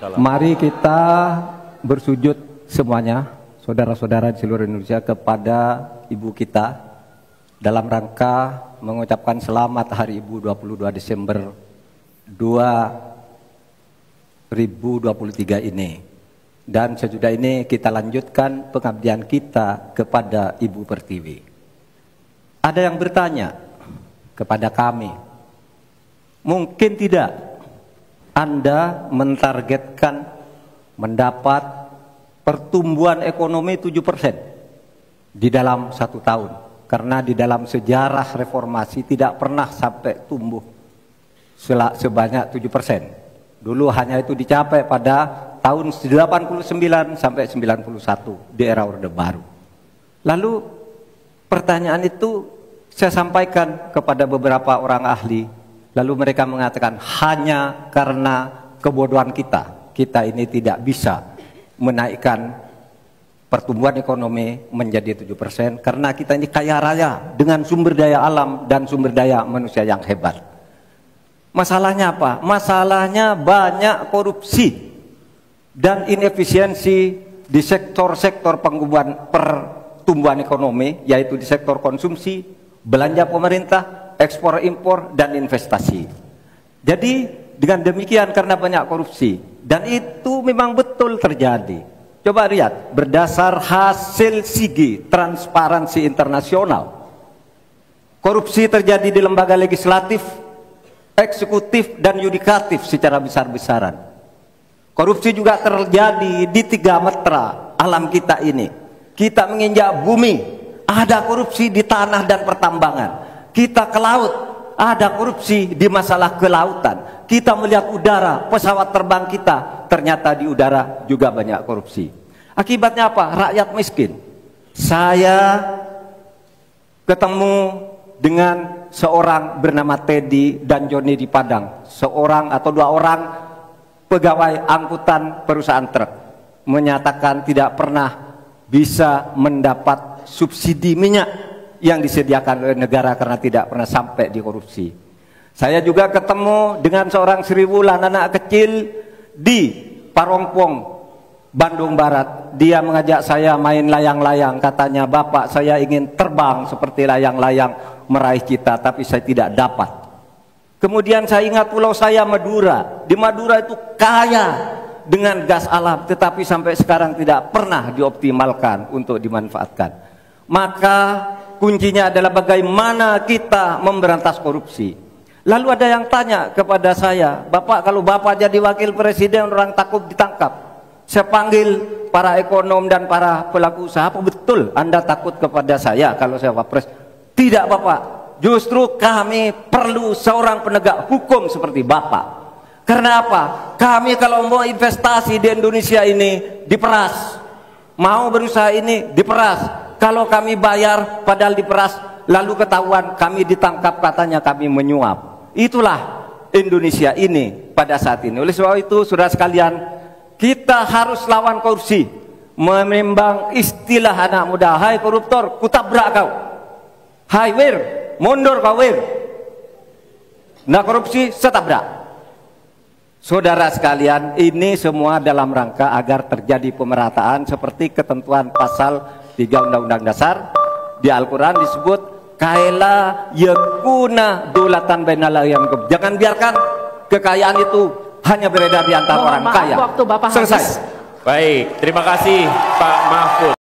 Mari kita bersujud semuanya, saudara-saudara di seluruh Indonesia, kepada ibu kita dalam rangka mengucapkan selamat Hari Ibu 22 Desember 2023 ini. Dan sesudah ini kita lanjutkan pengabdian kita kepada Ibu Pertiwi. Ada yang bertanya kepada kami, mungkin tidak Anda mentargetkan mendapat pertumbuhan ekonomi 7% di dalam 1 tahun. Karena di dalam sejarah reformasi tidak pernah sampai tumbuh sebanyak 7%. Dulu hanya itu dicapai pada tahun 89 sampai 91 di era Orde Baru. Lalu pertanyaan itu saya sampaikan kepada beberapa orang ahli. Lalu mereka mengatakan hanya karena kebodohan kita ini tidak bisa menaikkan pertumbuhan ekonomi menjadi 7% karena kita ini kaya raya dengan sumber daya alam dan sumber daya manusia yang hebat. Masalahnya apa? Masalahnya banyak korupsi dan inefisiensi di sektor-sektor pertumbuhan ekonomi, yaitu di sektor konsumsi, belanja pemerintah, ekspor impor, dan investasi. Jadi dengan demikian karena banyak korupsi, dan itu memang betul terjadi. Coba lihat, berdasar hasil SIGI, Transparansi Internasional, korupsi terjadi di lembaga legislatif, eksekutif, dan yudikatif secara besar-besaran. Korupsi juga terjadi di 3 metra alam kita ini. Kita menginjak bumi, ada korupsi di tanah dan pertambangan. Kita ke laut, ada korupsi di masalah kelautan. Kita melihat udara, pesawat terbang kita, ternyata di udara juga banyak korupsi. Akibatnya apa? Rakyat miskin. Saya ketemu dengan seorang bernama Teddy dan Joni di Padang. Seorang atau 2 orang pegawai angkutan perusahaan truk menyatakan tidak pernah bisa mendapat subsidi minyak yang disediakan oleh negara karena tidak pernah sampai di korupsi. Saya juga ketemu dengan seorang Sri Wulan, anak kecil di Parongpong, Bandung Barat. Dia mengajak saya main layang-layang. Katanya, "Bapak, saya ingin terbang seperti layang-layang meraih cita, tapi saya tidak dapat." Kemudian saya ingat pulau saya, Madura. Di Madura itu kaya dengan gas alam, tetapi sampai sekarang tidak pernah dioptimalkan untuk dimanfaatkan. Maka kuncinya adalah bagaimana kita memberantas korupsi. Lalu ada yang tanya kepada saya, "Bapak, kalau Bapak jadi wakil presiden orang takut ditangkap." Saya panggil para ekonom dan para pelaku usaha, "Apa betul Anda takut kepada saya kalau saya wapres?" "Tidak, Bapak. Justru kami perlu seorang penegak hukum seperti Bapak. Karena apa? Kami kalau mau investasi di Indonesia ini diperas. Mau berusaha ini diperas. Kalau kami bayar padahal diperas, lalu ketahuan kami ditangkap katanya kami menyuap." Itulah Indonesia ini pada saat ini. Oleh sebab itu, saudara sekalian, kita harus lawan korupsi. Menimbang istilah anak muda, "Hai koruptor, kutabrak kau. Hai wir, mundur kau wir. Nah korupsi, setabrak." Saudara sekalian, ini semua dalam rangka agar terjadi pemerataan seperti ketentuan pasal 3 Undang-Undang Dasar. Di Al-Quran disebut kaila yakuna dolatan bainal yang. Jangan biarkan kekayaan itu hanya beredar di antara orang kaya. Waktu Bapak selesai. Habis. Baik, terima kasih Pak Mahfud.